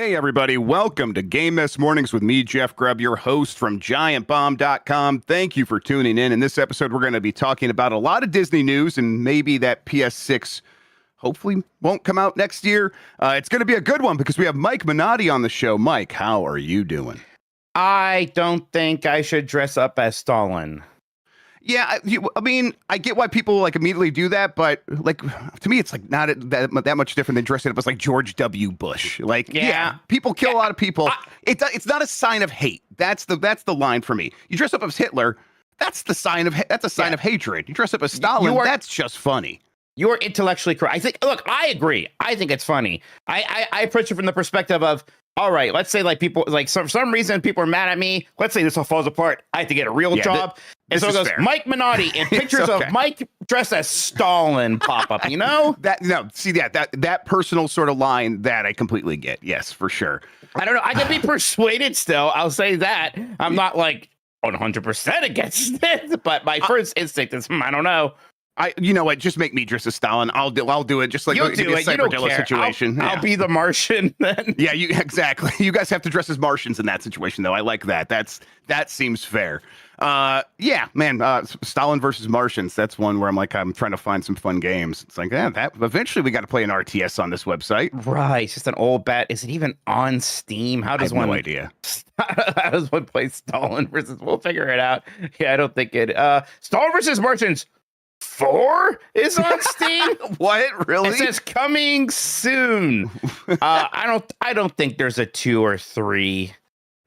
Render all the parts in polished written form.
Hey, everybody. Welcome to Game Mess Mornings with me, Jeff Grubb, your host from giantbomb.com. Thank you for tuning in. In this episode, we're going to be talking about a lot of Disney news and maybe that PS6 hopefully won't come out next year. It's going to be a good one because we have Mike Minotti on the show. Mike, how are you doing? I don't think I should dress up as Stalin. Yeah, I mean, I get why people like immediately do that, but like to me, it's like not that much different than dressing up as like George W. Bush. Like, yeah people kill a lot of people. It's not a sign of hate. That's the line for me. You dress up as Hitler, that's a sign of hatred. You dress up as Stalin, that's just funny. You're intellectually correct. I think. Look, I agree. I think it's funny. I approach it from the perspective of, all right, let's say like people like for some reason people are mad at me. Let's say this all falls apart. I have to get a real job. And so it goes, fair. Mike Minotti, and pictures of Mike dressed as Stalin pop up, you know? That personal sort of line that I completely get. Yes, for sure. I don't know. I can be persuaded still. I'll say that. I'm not like 100% against it, but my first instinct is, I don't know. You know what? Just make me dress as Stalin. I'll do it. Just like you'll do it. You don't care. Situation. I'll be the Martian then. Yeah, exactly. You guys have to dress as Martians in that situation, though. I like that. That seems fair. Yeah, man. Stalin versus Martians. That's one where I'm trying to find some fun games. It's like, that eventually we got to play an RTS on this website. Right. It's just an old bet. Is it even on Steam? How does one? No idea. How does one play Stalin versus? We'll figure it out. Yeah, I don't think it. Stalin versus Martians 4 is on Steam. What? Really? It says coming soon. I don't think there's a 2 or 3.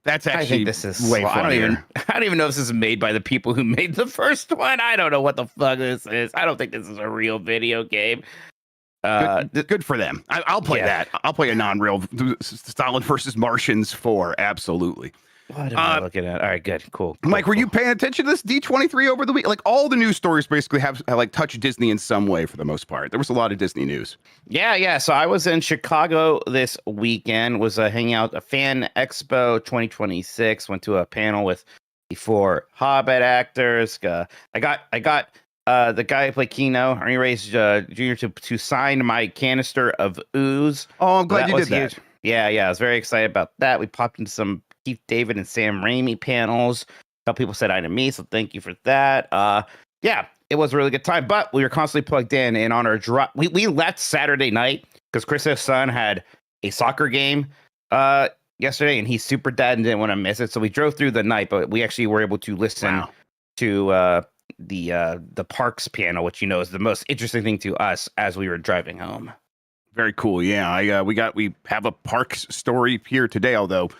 That's actually, I think this is way funnier. I don't even know if this is made by the people who made the first one. I don't know what the fuck this is. I don't think this is a real video game. Good for them. I'll play that. I'll play a non-real Stalin versus Martians 4. Absolutely. What am I looking at? All right, good, cool. Mike, were you paying attention to this D23 over the week? Like all the news stories basically have like touched Disney in some way for the most part. There was a lot of Disney news. Yeah. So I was in Chicago this weekend. Was hanging out at Fan Expo 2026. Went to a panel with the 4 Hobbit actors. I got the guy who played Kino, Ernie Reyes Jr. to sign my canister of ooze. Oh, I'm glad you did that. Huge. Yeah. I was very excited about that. We popped into some Keith David and Sam Raimi panels. A couple people said hi to me, so thank you for that. Yeah, it was a really good time, but we were constantly plugged in on our drive. We left Saturday night because Chris's son had a soccer game yesterday, and he's super dead and didn't want to miss it. So we drove through the night, but we actually were able to listen to the parks panel, which is the most interesting thing to us as we were driving home. Very cool. Yeah, we have a parks story here today, although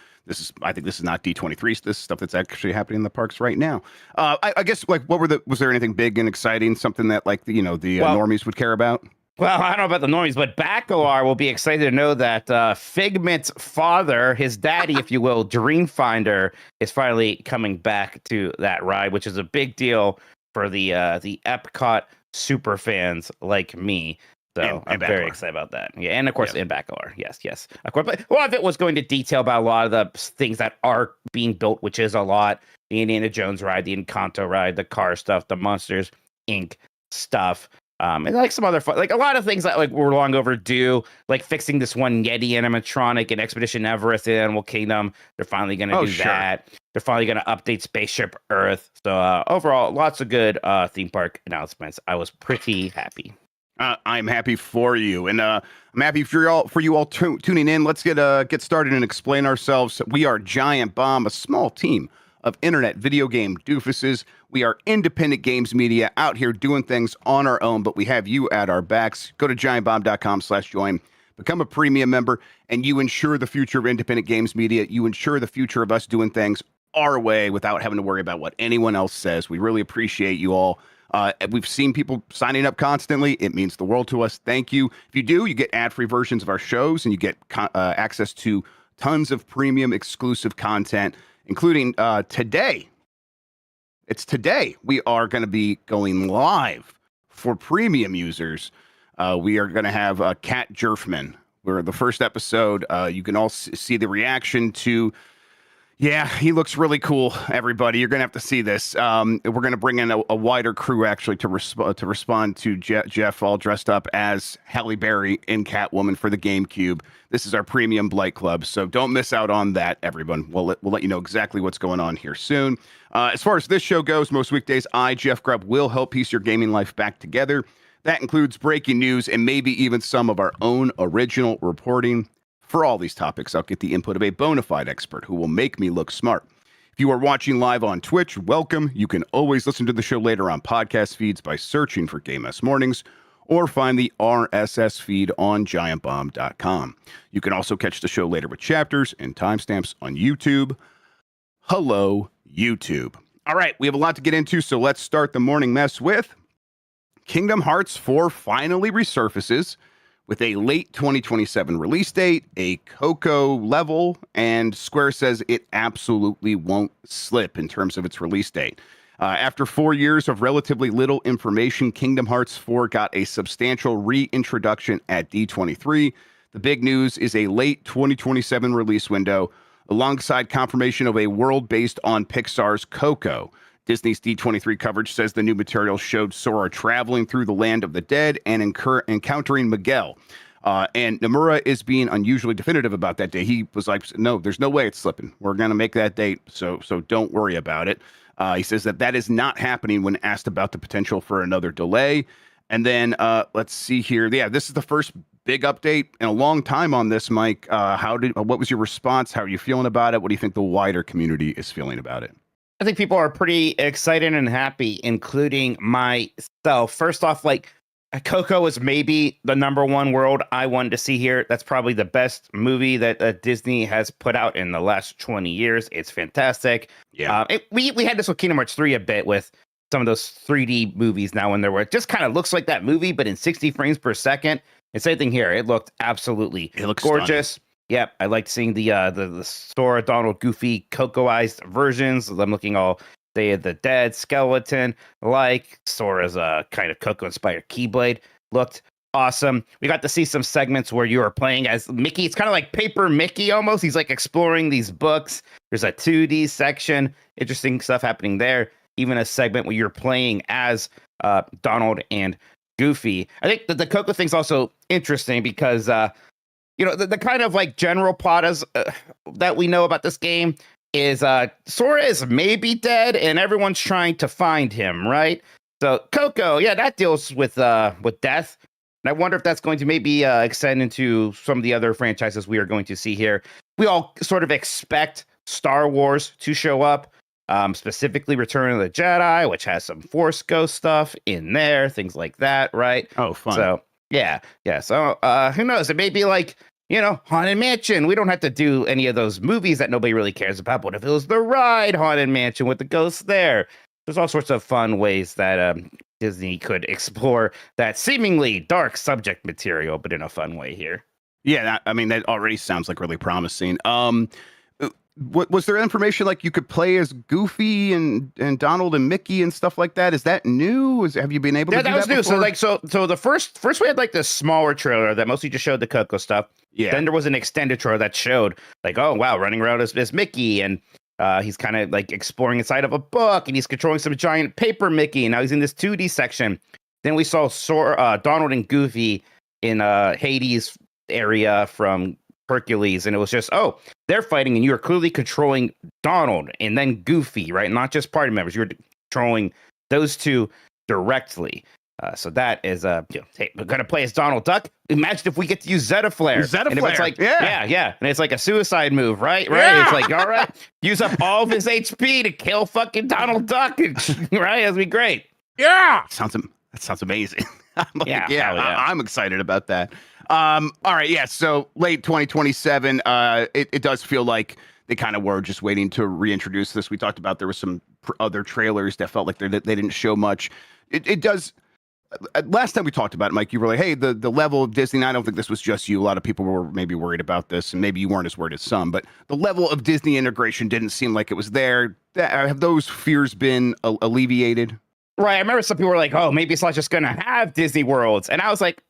I think this is not D23. This is stuff that's actually happening in the parks right now. I guess like was there anything big and exciting, something that like the normies would care about? Well, I don't know about the normies, but Bacalar will be excited to know that Figment's father, his daddy, if you will, Dreamfinder, is finally coming back to that ride, which is a big deal for the Epcot super fans like me. So I'm very excited about that. Yeah, and of course, in Bacalar. Yes. Of course, but a lot of it was going to detail about a lot of the things that are being built, which is a lot. The Indiana Jones ride, the Encanto ride, the car stuff, the Monsters, Inc. stuff. And like some other fun, like a lot of things that like were long overdue, like fixing this one Yeti animatronic in Expedition Everest in Animal Kingdom. They're finally going to do that. They're finally going to update Spaceship Earth. So overall, lots of good theme park announcements. I was pretty happy. I'm happy for you, and I'm happy for you all tuning in. Let's get started and explain ourselves. We are Giant Bomb, a small team of internet video game doofuses. We are independent games media out here doing things on our own, but we have you at our backs. Go to giantbomb.com/join, become a premium member, and you ensure the future of independent games media. You ensure the future of us doing things our way without having to worry about what anyone else says. We really appreciate you all. We've seen people signing up constantly. It means the world to us. Thank you. If you do, you get ad-free versions of our shows, and you get access to tons of premium exclusive content, including today. It's today. We are going to be going live for premium users. We are going to have Kat Jerfman. We're the first episode. You can all see the reaction to Yeah, he looks really cool. Everybody, you're gonna have to see this. We're gonna bring in a wider crew actually to respond to Jeff all dressed up as Halle Berry in Catwoman for the GameCube. This is our premium Blight Club, so don't miss out on that, everyone. We'll let you know exactly what's going on here soon. As far as this show goes, most weekdays, Jeff Grubb, will help piece your gaming life back together. That includes breaking news and maybe even some of our own original reporting. For all these topics, I'll get the input of a bona fide expert who will make me look smart. If you are watching live on Twitch, welcome. You can always listen to the show later on podcast feeds by searching for Game S Mornings, or find the RSS feed on giantbomb.com. You can also catch the show later with chapters and timestamps on YouTube. Hello, YouTube. All right, we have a lot to get into, so let's start the morning mess with Kingdom Hearts 4 finally resurfaces with a late 2027 release date, a Coco level, and Square says it absolutely won't slip in terms of its release date. After 4 years of relatively little information, Kingdom Hearts 4 got a substantial reintroduction at D23. The big news is a late 2027 release window, alongside confirmation of a world based on Pixar's Coco. Disney's D23 coverage says the new material showed Sora traveling through the land of the dead and encountering Miguel. And Nomura is being unusually definitive about that day. He was like, no, there's no way it's slipping. We're going to make that date, so don't worry about it. He says that is not happening when asked about the potential for another delay. And then let's see here. Yeah, this is the first big update in a long time on this, Mike. What was your response? How are you feeling about it? What do you think the wider community is feeling about it? I think people are pretty excited and happy, including myself. First off, like, Coco was maybe the number one world I wanted to see here. That's probably the best movie that Disney has put out in the last 20 years. It's fantastic. Yeah. We had this with Kingdom Hearts 3 a bit with some of those 3D movies now and there, where it just kind of looks like that movie, but in 60 frames per second. And same thing here. It looked absolutely gorgeous. Stunning. Yep, I liked seeing the Sora, Donald, Goofy, Coco-ized versions. I'm looking all Day of the Dead, skeleton, like Sora's kind of Coco-inspired Keyblade. Looked awesome. We got to see some segments where you are playing as Mickey. It's kind of like Paper Mickey almost. He's like exploring these books. There's a 2D section. Interesting stuff happening there. Even a segment where you're playing as Donald and Goofy. I think that the Coco thing's also interesting because the kind of like general plot is, that we know about this game is Sora is maybe dead and everyone's trying to find him, right? So Coco, yeah, that deals with death. And I wonder if that's going to maybe extend into some of the other franchises we are going to see here. We all sort of expect Star Wars to show up, specifically Return of the Jedi, which has some Force Ghost stuff in there, things like that, right? Oh, fun. So yeah. So who knows? It may be like, Haunted Mansion. We don't have to do any of those movies that nobody really cares about. What if it was the ride Haunted Mansion with the ghosts there? There's all sorts of fun ways that Disney could explore that seemingly dark subject material, but in a fun way here. Yeah, that already sounds like really promising. Was there information like you could play as Goofy and Donald and Mickey and stuff like that? Is that new? Have you been able to do that? Yeah, that was before? new. So the first we had like this smaller trailer that mostly just showed the Coco stuff. Yeah. Then there was an extended trailer that showed like, oh wow, running around as Mickey, and he's kind of like exploring inside of a book, and he's controlling some giant paper Mickey. And now he's in this 2D section. Then we saw Donald and Goofy in Hades area from Hercules, and it was just, oh, they're fighting, and you're clearly controlling Donald and then Goofy, right? Not just party members. You're controlling those two directly. So that is, hey, we're gonna play as Donald Duck. Imagine if we get to use Zeta Flare. Zeta and Flare, it's like, yeah, and it's like a suicide move, right? Yeah. It's like, all right, use up all of his HP to kill fucking Donald Duck, right? That'd be great. Yeah, that sounds amazing. Yeah. I'm excited about that. All right, yeah. So late 2027. It does feel like they kind of were just waiting to reintroduce this. We talked about there was some other trailers that felt like they didn't show much. It does. Last time we talked about it, Mike, you were like, hey, the level of Disney, and I don't think this was just you. A lot of people were maybe worried about this, and maybe you weren't as worried as some, but the level of Disney integration didn't seem like it was there. Have those fears been alleviated? Right. I remember some people were like, oh, maybe it's not just going to have Disney worlds. And I was like,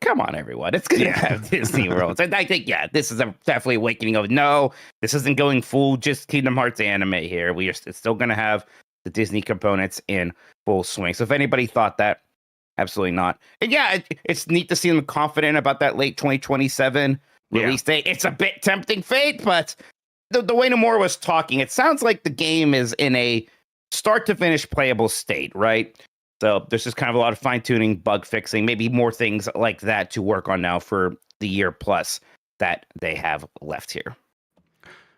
come on, everyone. It's going to have Disney World. And I think, this is definitely awakening of, no, this isn't going full just Kingdom Hearts anime here. It's still going to have the Disney components in full swing. So if anybody thought that, absolutely not. And it's neat to see them confident about that late 2027 release date. It's a bit tempting fate, but the way Nomura was talking, it sounds like the game is in a start to finish playable state, right? So there's just kind of a lot of fine tuning, bug fixing, maybe more things like that to work on now for the year plus that they have left here.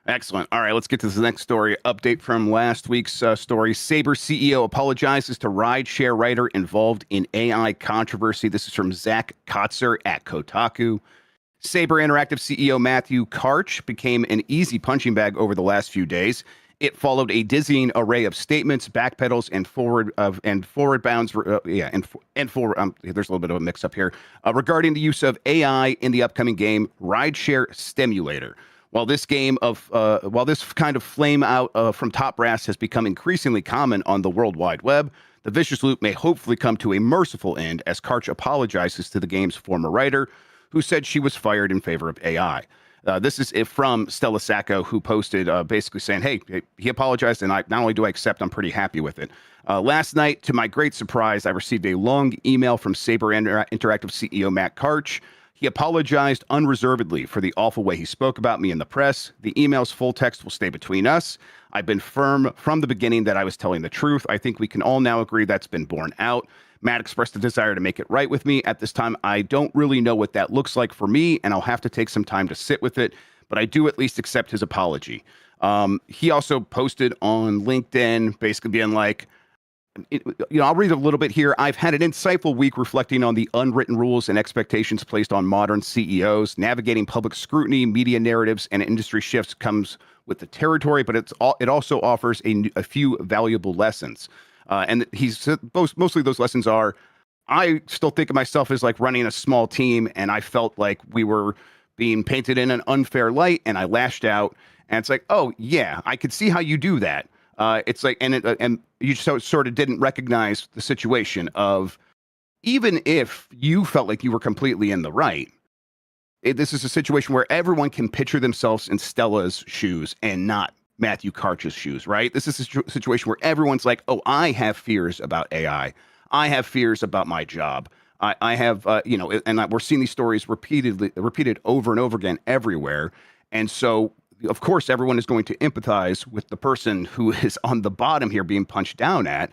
Excellent. All right, let's get to the next story. Update from last week's story. Saber CEO apologizes to rideshare writer involved in AI controversy. This is from Zach Kotzer at Kotaku. Saber Interactive CEO Matthew Karch became an easy punching bag over the last few days. It followed a dizzying array of statements, backpedals, and forward bounds. There's a little bit of a mix-up here regarding the use of AI in the upcoming game Rideshare Stimulator. While this kind of flame out from top brass has become increasingly common on the World Wide Web, the vicious loop may hopefully come to a merciful end as Karch apologizes to the game's former writer, who said she was fired in favor of AI. This is from Stella Sacco, who posted basically saying, hey, he apologized, and not only do I accept, I'm pretty happy with it. Last night, to my great surprise, I received a long email from Saber Interactive CEO Matt Karch. He apologized unreservedly for the awful way he spoke about me in the press. The email's full text will stay between us. I've been firm from the beginning that I was telling the truth. I think we can all now agree that's been borne out. Matt expressed a desire to make it right with me. At this time, I don't really know what that looks like for me, and I'll have to take some time to sit with it, but I do at least accept his apology. He also posted on LinkedIn, basically being like, I'll read a little bit here. I've had an insightful week reflecting on the unwritten rules and expectations placed on modern CEOs. Navigating public scrutiny, media narratives, and industry shifts comes with the territory, but it also offers a few valuable lessons. And mostly those lessons are, I still think of myself as like running a small team, and I felt like we were being painted in an unfair light, and I lashed out. And it's like, oh yeah, I could see how you do that. It's like, and you sort of didn't recognize the situation of, even if you felt like you were completely in the right, this is a situation where everyone can picture themselves in Stella's shoes and not Matthew Karch's shoes, right? This is a situation where everyone's like, oh, I have fears about AI. I have fears about my job. I have, and we're seeing these stories repeated over and over again everywhere. And so, of course, everyone is going to empathize with the person who is on the bottom here being punched down at.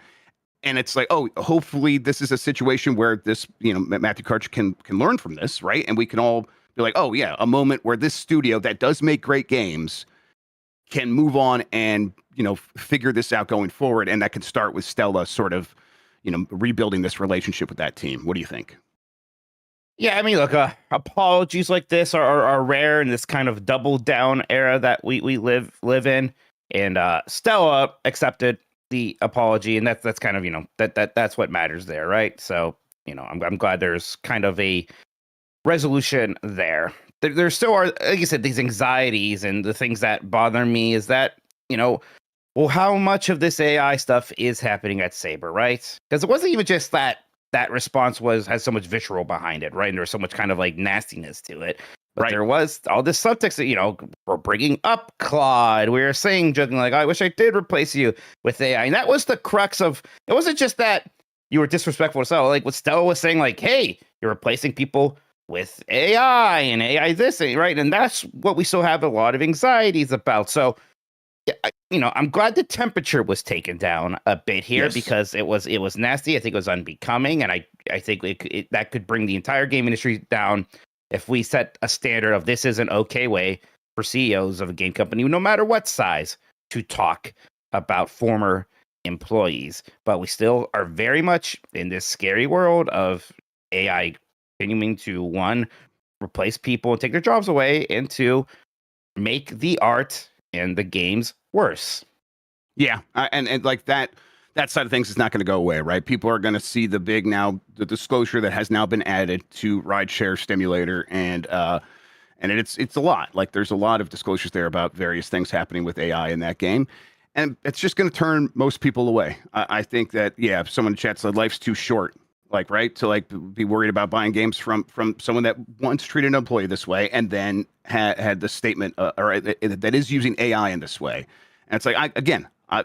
And it's like, oh, hopefully this is a situation where this, Matthew Karch can learn from this, right? And we can all be like, oh yeah, a moment where this studio that does make great games can move on and, figure this out going forward. And that could start with Stella sort of, rebuilding this relationship with that team. What do you think? Yeah, I mean, look, apologies like this are rare in this kind of double down era that we live in. And Stella accepted the apology, and that's kind of, that's what matters there, right? So, I'm glad there's kind of a resolution there. There still are, like you said, these anxieties, and the things that bother me is that, well, how much of this AI stuff is happening at Saber, right? Because it wasn't even just that response has so much visceral behind it, right? And there was so much kind of like nastiness to it. But right. There was all this subtext that, we're bringing up Claude. We were saying, joking, like, I wish I did replace you with AI. And that was the crux of, it wasn't just that you were disrespectful to Stella. Like what Stella was saying, like, hey, you're replacing people with AI and AI this, right? And that's what we still have a lot of anxieties about. So, I'm glad the temperature was taken down a bit here, because it was nasty. I think it was unbecoming, and I think that could bring the entire game industry down if we set a standard of this is an okay way for CEOs of a game company, no matter what size, to talk about former employees. But we still are very much in this scary world of AI continuing to, one, replace people and take their jobs away, and two, make the art and the games worse. Yeah, and like that side of things is not going to go away, right? People are going to see the disclosure that has now been added to Rideshare Stimulator, and it's a lot. Like there's a lot of disclosures there about various things happening with AI in that game, and it's just going to turn most people away. I think that if someone in chat said life's too short, like, right, to like be worried about buying games from someone that once treated an employee this way and then had the statement that is using AI in this way. And it's like,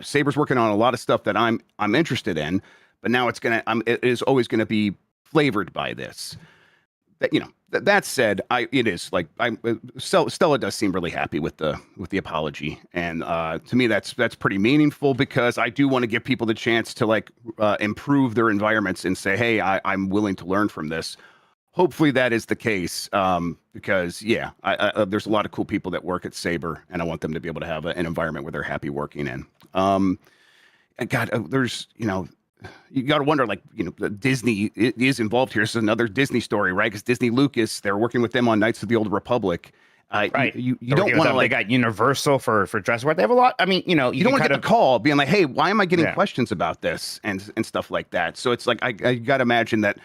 Saber's working on a lot of stuff that I'm interested in, but now it is always gonna be flavored by this. That said, Stella does seem really happy with the apology, and to me that's pretty meaningful, because I do want to give people the chance to improve their environments and say, hey, I'm willing to learn from this. Hopefully that is the case, because there's a lot of cool people that work at Saber, and I want them to be able to have an environment where they're happy working in. And God, there's you got to wonder, Disney is involved here. This is another Disney story, right? Because Disney Lucas, they're working with them on Knights of the Old Republic. Right. You don't want to they got Universal for dress wear. They have a lot. I mean, you don't want to get a call being like, hey, why am I getting questions about this and stuff like that? So it's like, I got to imagine that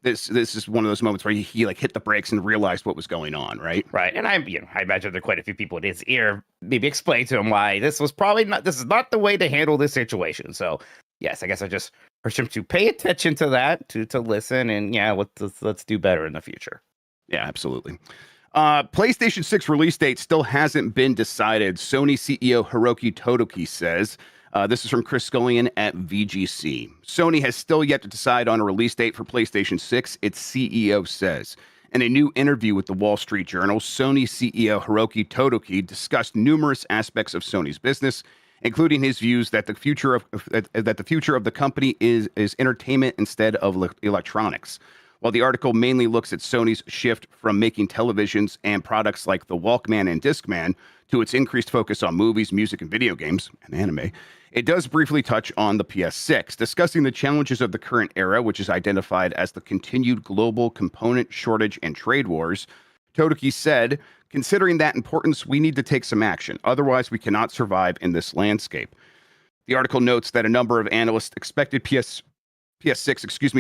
this is one of those moments where he hit the brakes and realized what was going on, right? Right. And I imagine there are quite a few people in his ear, maybe explain to him why this is not the way to handle this situation. So yes, I guess I just urge him to pay attention to that, to listen, and let's do better in the future. Yeah, absolutely. PlayStation 6 release date still hasn't been decided. Sony CEO Hiroki Totoki says. This is from Chris Scullion at VGC. Sony has still yet to decide on a release date for PlayStation 6, its CEO says. In a new interview with the Wall Street Journal, Sony CEO Hiroki Totoki discussed numerous aspects of Sony's business, including his views that the future of the company is entertainment instead of electronics. While the article mainly looks at Sony's shift from making televisions and products like the Walkman and Discman to its increased focus on movies, music, and video games, and anime, it does briefly touch on the PS6, discussing the challenges of the current era, which is identified as the continued global component shortage and trade wars. Totoki said, considering that importance, we need to take some action. Otherwise, we cannot survive in this landscape. The article notes that a number of analysts expected PS6,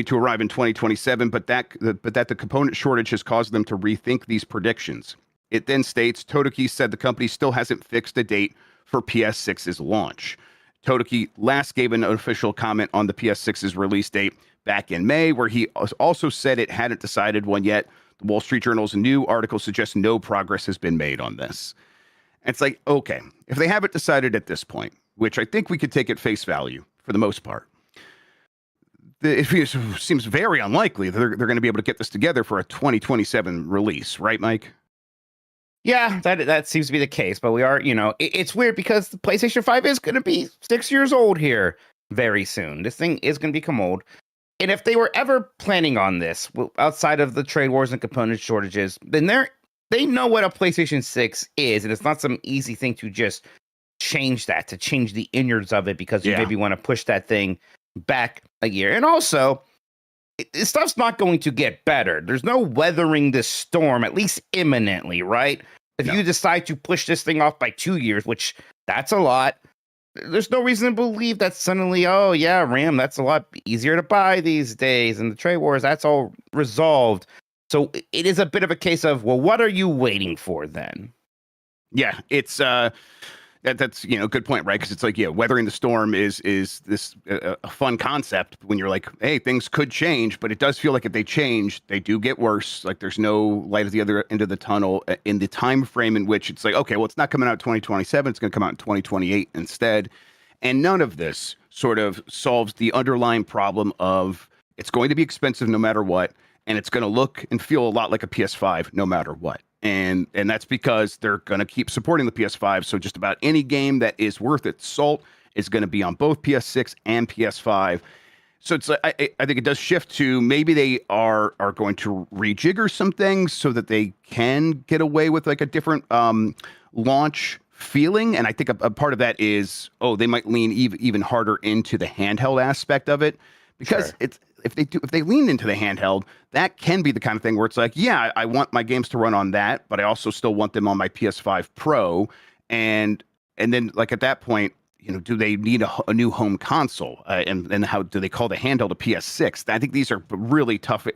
to arrive in 2027, but that the component shortage has caused them to rethink these predictions. It then states, Totoki said the company still hasn't fixed a date for PS6's launch. Totoki last gave an official comment on the PS6's release date back in May, where he also said it hadn't decided one yet. The Wall Street Journal's new article suggests no progress has been made on this. And it's like, okay, if they haven't decided at this point, which I think we could take at face value for the most part, it seems very unlikely that they're going to be able to get this together for a 2027 release, right, Mike? Yeah, that seems to be the case. But we are, it's weird because the PlayStation 5 is going to be 6 years old here very soon. This thing is going to become old. And if they were ever planning on this, outside of the trade wars and component shortages, then they know what a PlayStation 6 is, and it's not some easy thing to just change the innards of it because you maybe want to push that thing back a year. And also, this stuff's not going to get better. There's no weathering this storm, at least imminently, right? If you decide to push this thing off by 2 years, which that's a lot, there's no reason to believe that suddenly, RAM, that's a lot easier to buy these days. And the trade wars, that's all resolved. So it is a bit of a case of, well, what are you waiting for then? Yeah, it's that's good point, right? Because it's like, weathering the storm is this a fun concept when you're like, hey, things could change, but it does feel like if they change, they do get worse. Like there's no light at the other end of the tunnel in the time frame in which it's like, okay, well, it's not coming out in 2027, it's going to come out in 2028 instead. And none of this sort of solves the underlying problem of it's going to be expensive no matter what, and it's going to look and feel a lot like a PS5 no matter what. And that's because they're going to keep supporting the PS5. So just about any game that is worth its salt is going to be on both PS6 and PS5. So it's I think it does shift to maybe they are going to rejigger some things so that they can get away with like a different launch feeling. And I think a part of that is, they might lean even harder into the handheld aspect of it, because if they lean into the handheld, that can be the kind of thing where it's like, I want my games to run on that, but I also still want them on my PS5 Pro. And then like at that point, do they need a new home console? And how do they call the handheld a PS6? I think these are really tough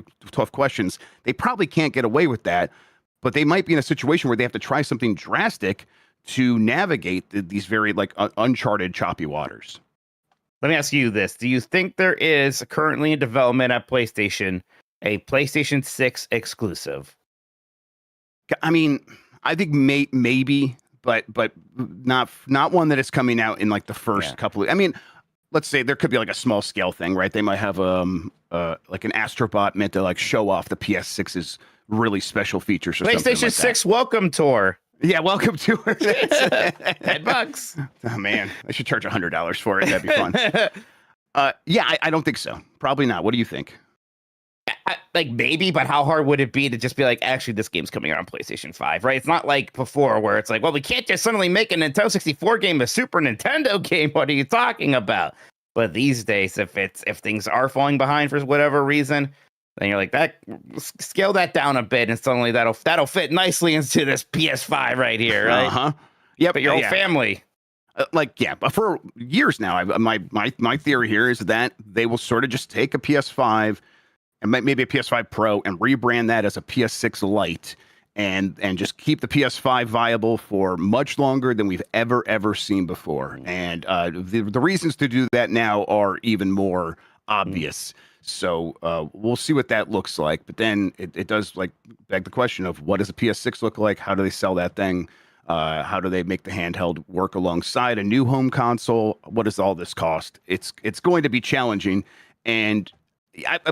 questions. They probably can't get away with that, but they might be in a situation where they have to try something drastic to navigate these very uncharted, choppy waters. Let me ask you this. Do you think there is currently in development at PlayStation a PlayStation 6 exclusive? I mean, I think maybe, but not one that is coming out in like the first couple of. I mean, let's say there could be like a small scale thing, right? They might have like an Astrobot meant to like show off the PS6's really special features or something PlayStation like 6 welcome tour. Yeah, welcome to it. $10. Oh man, I should charge $100 for it. That'd be fun. Yeah, I don't think so. Probably not. What do you think? Like maybe, but how hard would it be to just be like, actually, this game's coming out on PlayStation 5, right? It's not like before where it's like, well, we can't just suddenly make a Nintendo 64 game, a Super Nintendo game. What are you talking about? But these days, if things are falling behind for whatever reason, then you're like, that scale that down a bit, and suddenly that'll fit nicely into this PS5 right here, right? Uh-huh. Yeah, but your whole family. But for years now, my theory here is that they will sort of just take a PS5 and maybe a PS5 Pro and rebrand that as a PS6 Lite and just keep the PS5 viable for much longer than we've ever seen before. And the reasons to do that now are even more obvious. So we'll see what that looks like. But then it does like beg the question of what does a PS6 look like? How do they sell that thing? How do they make the handheld work alongside a new home console? What does all this cost? It's going to be challenging. And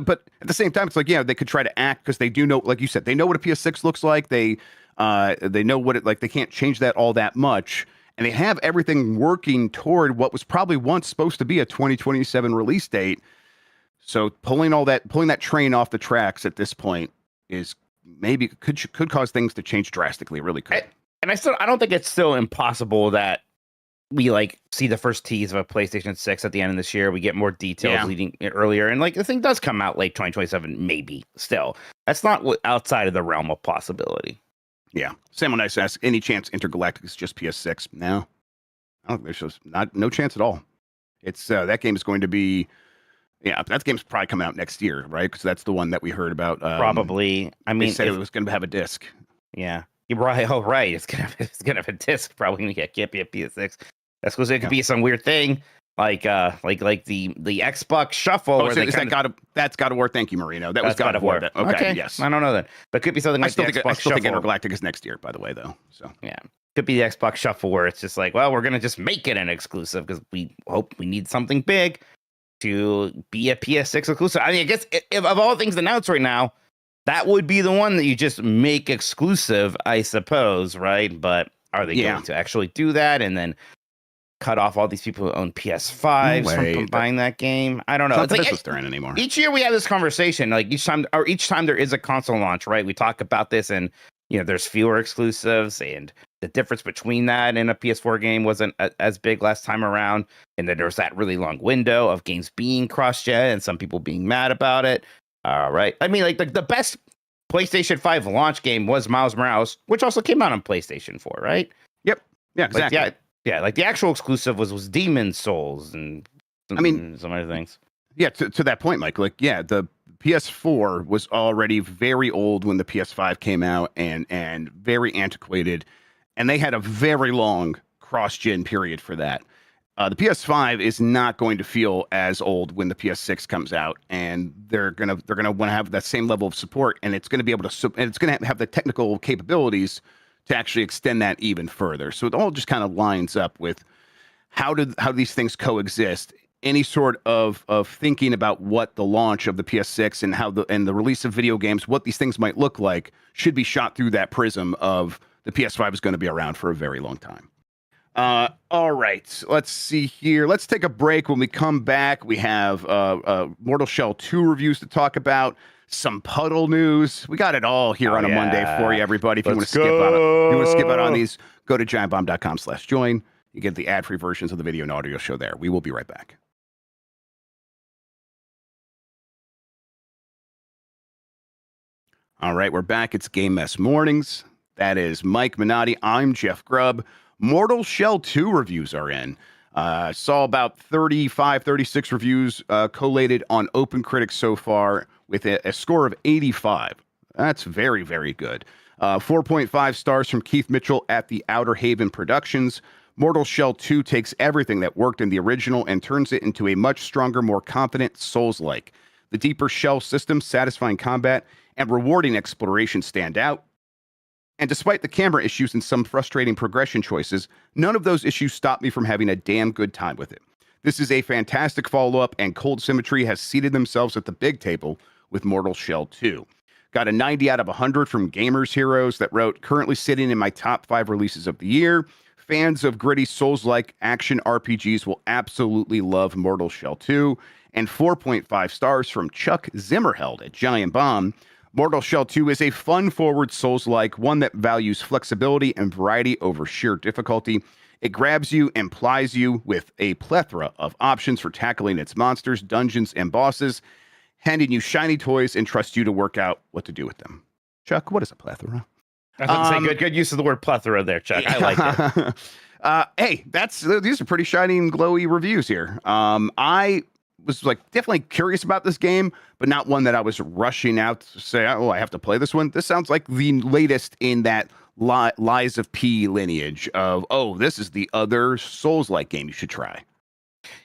but at the same time, it's like, yeah, they could try to act because they do know, like you said, they know what a PS6 looks like. They know what it like. They can't change that all that much. And they have everything working toward what was probably once supposed to be a 2027 release date. So pulling that train off the tracks at this point is maybe could cause things to change drastically. It really could. And I don't think it's still impossible that we like see the first tease of a PlayStation 6 at the end of this year. We get more details leading earlier, and like the thing does come out late 2027, maybe. Still, that's not outside of the realm of possibility. Yeah. Someone nice asks, any chance Intergalactic is just PS6? No, I don't think there's just no chance at all. It's that game is going to be. Yeah, that game's probably coming out next year, right? Because that's the one that we heard about. Probably. I mean, they said it was going to have a disc. Yeah, you're right. Oh, right. It's gonna have a disc. Probably can't be a PS6. That's because it could be some weird thing like the Xbox Shuffle. Oh, so that's God of War? Thank you, Marino. That was God of War. Okay, yes. I don't know that, but it could be something like the Xbox Shuffle. I still think Intergalactic is next year, by the way, though. So yeah, could be the Xbox Shuffle where it's just like, well, we're gonna just make it an exclusive because we hope we need something big to be a PS6 exclusive. I mean, I guess if of all things announced right now, that would be the one that you just make exclusive, I suppose, right? But are they going to actually do that and then cut off all these people who own PS5s from buying that game? I don't know. It's not the business they're in anymore. Each year we have this conversation, like each time there is a console launch, right? We talk about this, and there's fewer exclusives, and the difference between that and a PS4 game wasn't as big last time around. And then there's that really long window of games being cross-gen and some people being mad about it. Right. I mean, like the best PlayStation 5 launch game was Miles Morales, which also came out on PlayStation 4, right? Yep. Yeah, exactly. Yeah, like the actual exclusive was Demon Souls and some other things. Yeah, to that point, Mike, like, yeah, the PS4 was already very old when the PS5 came out and very antiquated. And they had a very long cross-gen period for that. The PS5 is not going to feel as old when the PS6 comes out, and they're gonna want to have that same level of support, and it's going to be able to, and it's going to have the technical capabilities to actually extend that even further. So it all just kind of lines up with how these things coexist. Any sort of thinking about what the launch of the PS6 and how the release of video games, what these things might look like, should be shot through that prism of the PS5 is going to be around for a very long time. All right, let's see here. Let's take a break. When we come back, we have Mortal Shell 2 reviews to talk about, some Puddle news. We got it all here on a Monday for you, everybody. If you want to skip out on these, go to giantbomb.com/join. You get the ad-free versions of the video and audio show there. We will be right back. All right, we're back. It's Game Mess Mornings. That is Mike Minotti. I'm Jeff Grubb. Mortal Shell 2 reviews are in. Saw about 35, 36 reviews collated on OpenCritic so far with a score of 85. That's very, very good. 4.5 stars from Keith Mitchell at the Outer Haven Productions. Mortal Shell 2 takes everything that worked in the original and turns it into a much stronger, more confident Souls-like. The deeper shell system, satisfying combat, and rewarding exploration stand out. And despite the camera issues and some frustrating progression choices, none of those issues stop me from having a damn good time with it. This is a fantastic follow-up, and Cold Symmetry has seated themselves at the big table with Mortal Shell 2. Got a 90 out of 100 from Gamers Heroes that wrote, currently sitting in my top 5 releases of the year. Fans of gritty Souls-like action RPGs will absolutely love Mortal Shell 2. And 4.5 stars from Chuck Zimmerheld at Giant Bomb. Mortal Shell 2 is a fun-forward Souls-like, one that values flexibility and variety over sheer difficulty. It grabs you and plies you with a plethora of options for tackling its monsters, dungeons, and bosses, handing you shiny toys and trusts you to work out what to do with them. Chuck, what is a plethora? I was going to say, good use of the word plethora there, Chuck. I like it. Hey, these are pretty shiny and glowy reviews here. I was definitely curious about this game, but not one that I was rushing out to say, oh, I have to play this one. This sounds like the latest in that Lies of P lineage of, oh, this is the other Souls-like game you should try.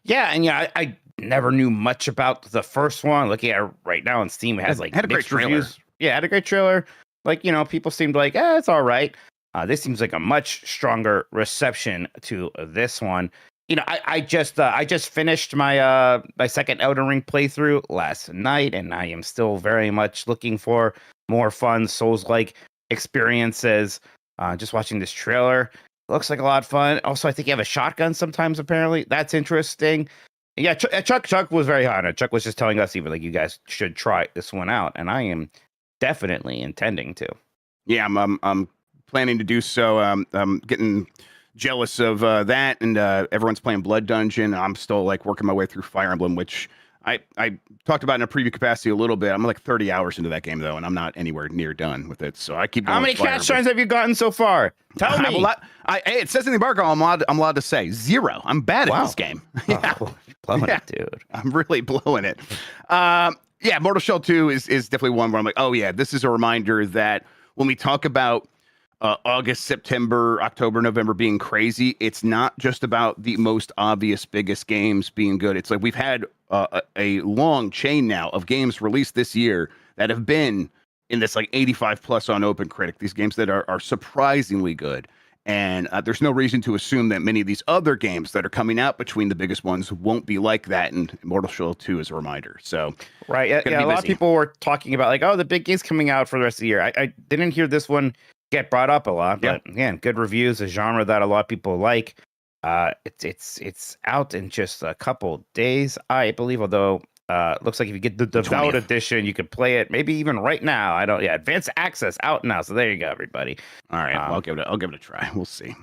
Yeah, and I never knew much about the first one. Looking at it right now on Steam, it has had a great trailer. Reviews. Yeah, had a great trailer. People seemed like, it's all right. This seems like a much stronger reception to this one. I just finished my my second Elden Ring playthrough last night, and I am still very much looking for more fun Souls-like experiences. Just watching this trailer, looks like a lot of fun. Also, I think you have a shotgun sometimes. Apparently, that's interesting. Yeah, Chuck was very hot on it. Chuck was just telling us, even like, you guys should try this one out, and I am definitely intending to. Yeah, I'm planning to do so. I'm getting jealous of that, and everyone's playing Blood Dungeon. I'm still working my way through Fire Emblem, which I talked about in a preview capacity a little bit. I'm 30 hours into that game though, and I'm not anywhere near done with it. So I keep going. How many cat shrines have you gotten so far? Tell me. It says in the embargo I'm allowed to say 0. I'm bad at this game. Yeah. Blowing it, dude. I'm really blowing it. Yeah, Mortal Shell 2 is definitely one where I'm like, oh yeah, this is a reminder that when we talk about August, September, October, November being crazy, it's not just about the most obvious, biggest games being good. It's like we've had a long chain now of games released this year that have been in this 85 plus on OpenCritic. These games that are surprisingly good. And there's no reason to assume that many of these other games that are coming out between the biggest ones won't be like that. And Mortal Shell 2 is a reminder. So, right. Yeah, a lot of people were talking about the big games coming out for the rest of the year. I didn't hear this one get brought up a lot, but again, good reviews, a genre that a lot of people like. It's out in just a couple days, I believe, although looks like if you get the Devout edition, you could play it maybe even right now. Advanced access out now. So there you go, everybody. All right, I'll give it a try. We'll see.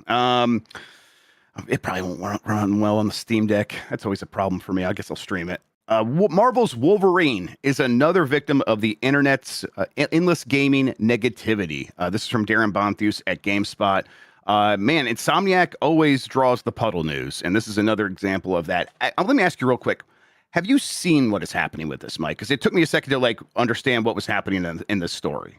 It probably won't run well on the Steam Deck. That's always a problem for me. I guess I'll stream it. Marvel's Wolverine is another victim of the internet's endless gaming negativity. This is from Darren Bonthus at GameSpot. Man, Insomniac always draws the puddle news, and this is another example of that. Let me ask you real quick. Have you seen what is happening with this, Mike? Because it took me a second to understand what was happening in this story.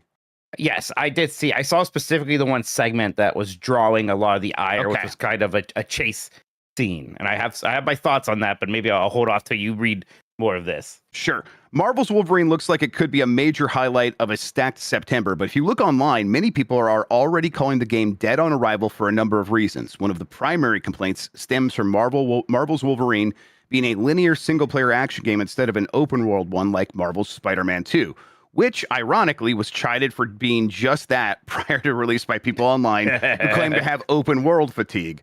Yes, I did see. I saw specifically the one segment that was drawing a lot of the ire, which was kind of a chase scene. And I have my thoughts on that, but maybe I'll hold off till you read more of this. Sure. Marvel's Wolverine looks like it could be a major highlight of a stacked September, but if you look online, many people are already calling the game dead on arrival for a number of reasons. One of the primary complaints stems from Marvel's Wolverine being a linear single-player action game instead of an open-world one like Marvel's Spider-Man 2, which, ironically, was chided for being just that prior to release by people online who claim to have open-world fatigue.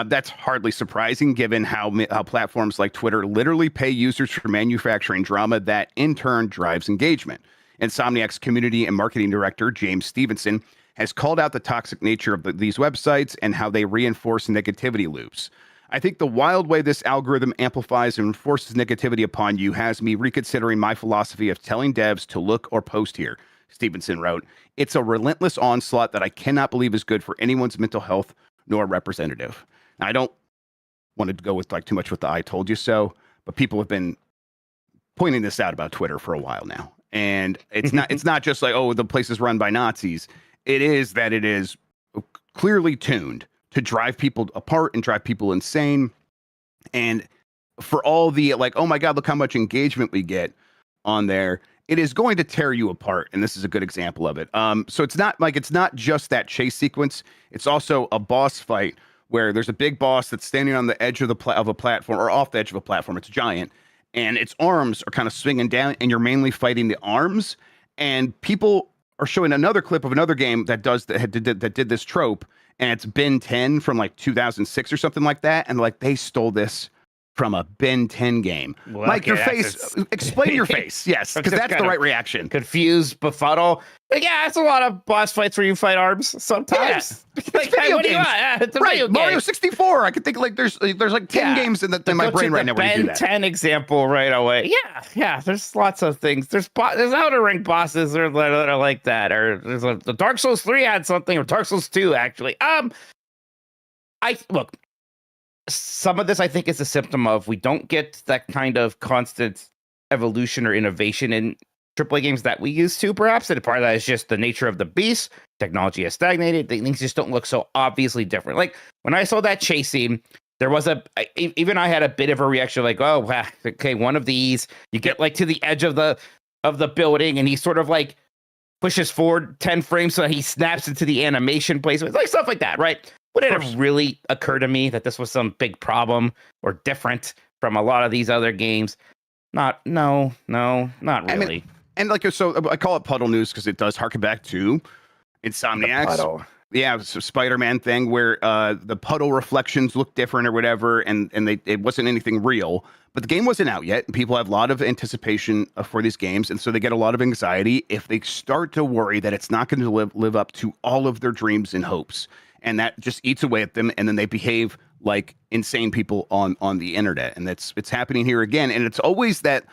That's hardly surprising given how platforms like Twitter literally pay users for manufacturing drama that, in turn, drives engagement. Insomniac's community and marketing director, James Stevenson, has called out the toxic nature of these websites and how they reinforce negativity loops. I think the wild way this algorithm amplifies and enforces negativity upon you has me reconsidering my philosophy of telling devs to look or post here, Stevenson wrote. It's a relentless onslaught that I cannot believe is good for anyone's mental health nor representative. Now, I don't want to go with too much with the I told you so, but people have been pointing this out about Twitter for a while now. And it's not just the place is run by Nazis. It is that it is clearly tuned to drive people apart and drive people insane. And for all the like, oh my God, look how much engagement we get on there. It is going to tear you apart, and this is a good example of it. So it's not just that chase sequence. It's also a boss fight where there's a big boss that's standing on the edge of a platform or off the edge of a platform. It's giant, and its arms are kind of swinging down, and you're mainly fighting the arms. And people are showing another clip of another game that did this trope, and it's Ben 10 from like 2006 or something like that, and like they stole this from a Ben 10 game. Well, Mike, your face. Explain your face. Yes, because that's the right reaction. Confused, befuddle. Like, yeah, it's a lot of boss fights where you fight arms sometimes. Yeah. Like, hey, what do you want? It's a video game. Mario 64. I could think like there's like 10 games in my brain right now where you do that. Ben 10 example right away. Yeah. There's lots of things. There's Outer Ring bosses that are like that. Or there's the Dark Souls 3 had something, or Dark Souls 2 actually. Look. Some of this, I think, is a symptom of we don't get that kind of constant evolution or innovation in AAA games that we used to, perhaps. And part of that is just the nature of the beast. Technology has stagnated. Things just don't look so obviously different. Like, when I saw that chase scene, there was even I had a bit of a reaction like, oh, wow, okay, one of these. You get, like, to the edge of the building, and he sort of, like, pushes forward 10 frames so that he snaps into the animation place. Like, stuff like that, right? Would it have really occurred to me that this was some big problem or different from a lot of these other games? No, not really. And like, so I call it puddle news because it does harken back to Insomniac's. Yeah, it's a Spider-Man thing where the puddle reflections look different or whatever, and it wasn't anything real. But the game wasn't out yet. And people have a lot of anticipation for these games, and so they get a lot of anxiety if they start to worry that it's not going to live up to all of their dreams and hopes. And that just eats away at them, and then they behave like insane people on the internet. And it's happening here again. And it's always that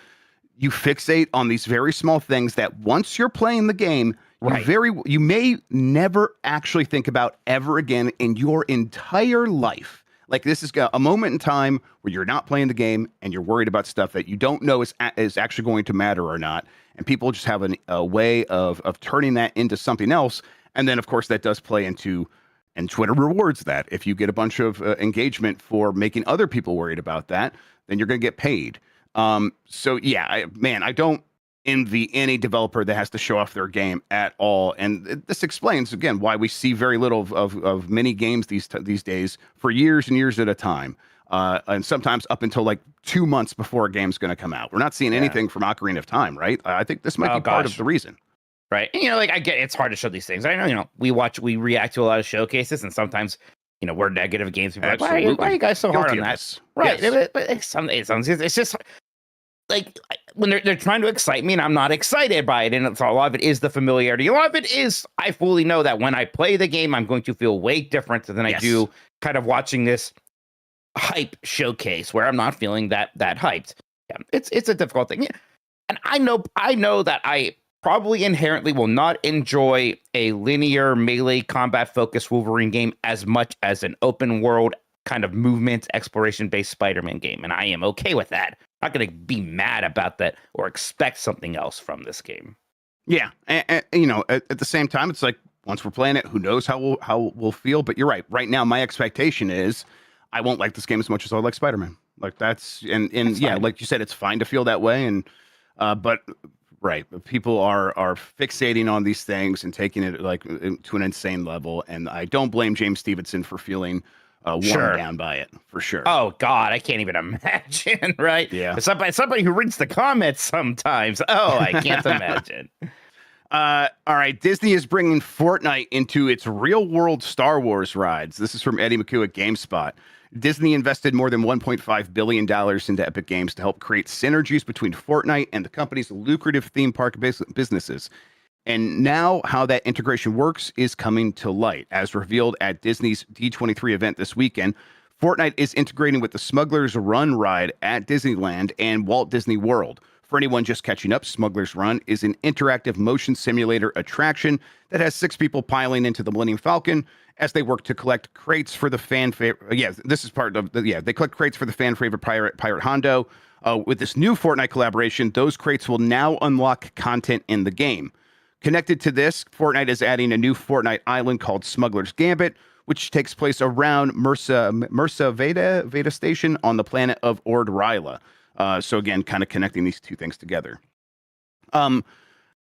you fixate on these very small things that once you're playing the game, right, you may never actually think about ever again in your entire life. Like, this is a moment in time where you're not playing the game and you're worried about stuff that you don't know is actually going to matter or not. And people just have a way of turning that into something else. And then, of course, that does play into... And Twitter rewards that. If you get a bunch of engagement for making other people worried about that, then you're going to get paid. So yeah, I don't envy any developer that has to show off their game at all. And this explains again why we see very little of many games these days for years and years at a time, and sometimes up until like 2 months before a game's going to come out. We're not seeing anything from Ocarina of Time, right? I think this might be part of the reason. Right. And, like, I get it's hard to show these things. I know, we react to a lot of showcases, and sometimes, we're negative games. People are like, why are you guys so hard on that? Right. Yes. But it's just like when they're trying to excite me and I'm not excited by it. And a lot of it is the familiarity. A lot of it is I fully know that when I play the game, I'm going to feel way different than I do kind of watching this hype showcase where I'm not feeling that hyped. Yeah, it's a difficult thing. And I know that I probably inherently will not enjoy a linear melee combat focused Wolverine game as much as an open world kind of movement exploration based Spider-Man game. And I am okay with that. I'm not going to be mad about that or expect something else from this game. Yeah. And at the same time, it's like, once we're playing it, who knows how we'll feel. But you're right. Right now, my expectation is I won't like this game as much as I like Spider-Man. Like that's like you said, it's fine to feel that way. And, but right. People are fixating on these things and taking it like to an insane level. And I don't blame James Stevenson for feeling worn down by it, for sure. Oh, God, I can't even imagine, right? Yeah. Somebody who reads the comments sometimes. Oh, I can't imagine. All right. Disney is bringing Fortnite into its real-world Star Wars rides. This is from Eddie McHugh at GameSpot. Disney invested more than $1.5 billion into Epic Games to help create synergies between Fortnite and the company's lucrative theme park businesses. And now how that integration works is coming to light. As revealed at Disney's D23 event this weekend, Fortnite is integrating with the Smuggler's Run ride at Disneyland and Walt Disney World. For anyone just catching up, Smuggler's Run is an interactive motion simulator attraction that has 6 people piling into the Millennium Falcon as they work to collect crates for the fan favorite. Yeah, this is part of they collect crates for the fan favorite Pirate Hondo. With this new Fortnite collaboration, those crates will now unlock content in the game. Connected to this, Fortnite is adding a new Fortnite island called Smuggler's Gambit, which takes place around Mursa Veda Station on the planet of Ord Ryla. So again, kind of connecting these two things together.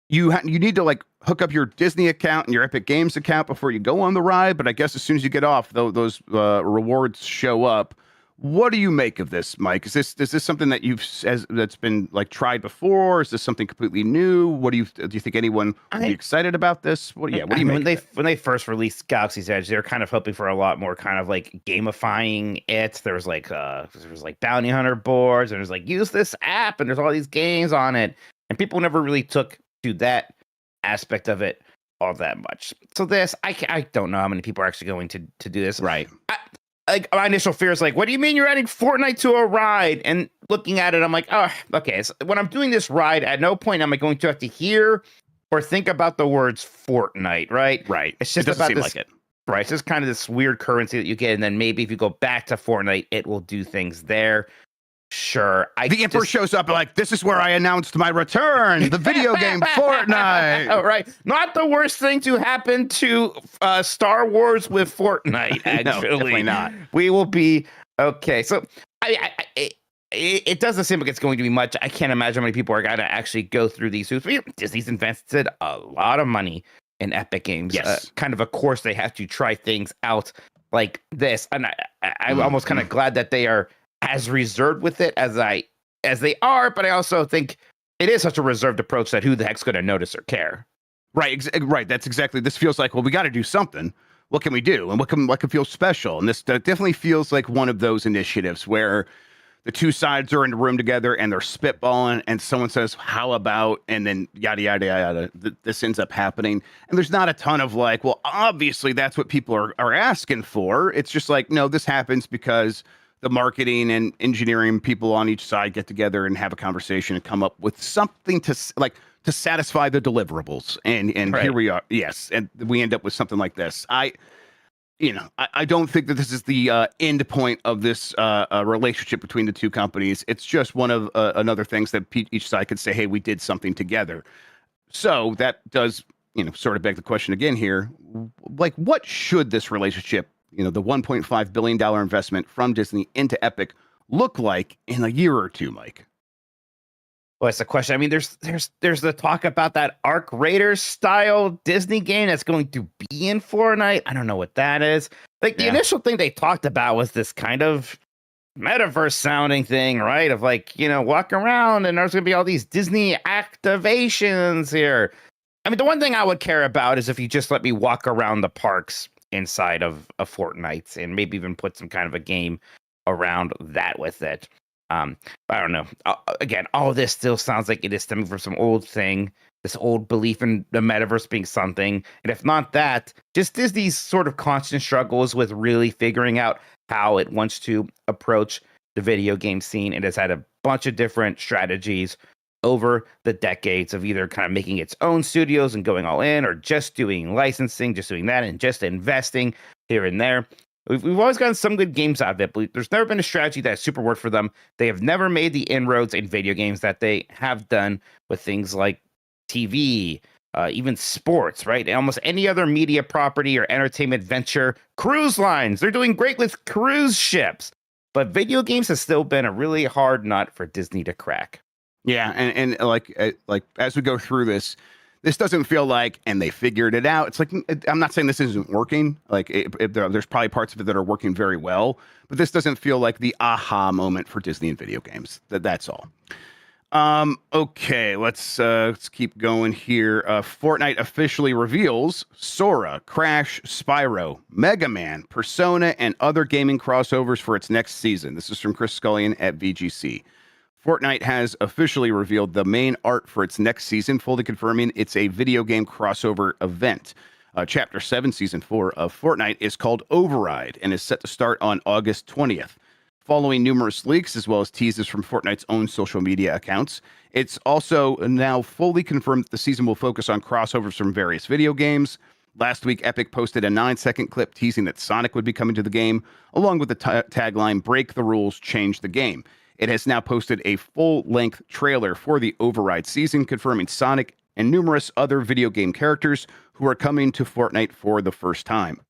You need to like hook up your Disney account and your Epic Games account before you go on the ride. But I guess as soon as you get off, those rewards show up. What do you make of this, Mike? Is this something that that's been like tried before? Is this something completely new? Do you think anyone would be excited about this? What do you make? When they first released Galaxy's Edge, they were kind of hoping for a lot more kind of like gamifying it. There was like bounty hunter boards, and there's like use this app, and there's all these games on it, and people never really took to that aspect of it all that much. So this, I don't know how many people are actually going to do this. Right. Like my initial fear is like, what do you mean you're adding Fortnite to a ride? And looking at it, I'm like, oh, okay. So when I'm doing this ride, at no point am I going to have to hear or think about the words Fortnite, right? Right. It's just about this, like it. Right. It's just kind of this weird currency that you get, and then maybe if you go back to Fortnite, it will do things there. Sure. The Emperor shows up like, this is where I announced my return, the video game Fortnite. Oh, right. Not the worst thing to happen to Star Wars with Fortnite, actually. No, definitely not. We will be okay. So it doesn't seem like it's going to be much. I can't imagine how many people are going to actually go through these hoops. Disney's invested a lot of money in Epic Games. Yes. Kind of course, they have to try things out like this. And I'm almost kind of glad that they are as reserved with it as they are, but I also think it is such a reserved approach that who the heck's going to notice or care? Right, right. That's exactly. This feels like, well, we got to do something. What can we do, and what can feel special? And this definitely feels like one of those initiatives where the two sides are in the room together and they're spitballing, and someone says, "How about?" and then yada yada yada. This ends up happening, and there's not a ton of like, well, obviously that's what people are asking for. It's just like, no, this happens because the marketing and engineering people on each side get together and have a conversation and come up with something to satisfy the deliverables. And right. Here we are. Yes. And we end up with something like this. I don't think that this is the end point of this relationship between the two companies. It's just one of another things that each side could say, hey, we did something together. So that does, sort of beg the question again here. Like, what should this relationship, the $1.5 billion investment from Disney into Epic look like in a year or two, Mike? Well, it's a question. I mean, there's the talk about that Arc Raiders style Disney game that's going to be in Fortnite. I don't know what that is. Like the initial thing they talked about was this kind of metaverse sounding thing, right? Of like, walk around and there's going to be all these Disney activations here. I mean, the one thing I would care about is if you just let me walk around the parks inside of a Fortnite and maybe even put some kind of a game around that with it. I don't know. Again, all of this still sounds like it is stemming from some old thing, this old belief in the metaverse being something. And if not that, just Disney's sort of constant struggles with really figuring out how it wants to approach the video game scene. It has had a bunch of different strategies over the decades of either kind of making its own studios and going all in, or just doing licensing, just doing that, and just investing here and there. We've always gotten some good games out of it, but there's never been a strategy that super worked for them. They have never made the inroads in video games that they have done with things like TV, even sports, right? And almost any other media property or entertainment venture, cruise lines. They're doing great with cruise ships, but video games has still been a really hard nut for Disney to crack. Yeah, and like as we go through this doesn't feel like, and they figured it out. It's like, I'm not saying this isn't working. Like there's probably parts of it that are working very well, but this doesn't feel like the aha moment for Disney and video games. That's all. Okay, let's keep going here. Fortnite officially reveals Sora, Crash, Spyro, Mega Man, Persona, and other gaming crossovers for its next season. This is from Chris Scullion at VGC. Fortnite has officially revealed the main art for its next season, fully confirming it's a video game crossover event. Chapter 7, Season 4 of Fortnite is called Override and is set to start on August 20th. Following numerous leaks as well as teases from Fortnite's own social media accounts, it's also now fully confirmed that the season will focus on crossovers from various video games. Last week, Epic posted a 9-second clip teasing that Sonic would be coming to the game, along with the tagline, "Break the rules, change the game." It has now posted a full-length trailer for the Override season, confirming Sonic and numerous other video game characters who are coming to Fortnite for the first time.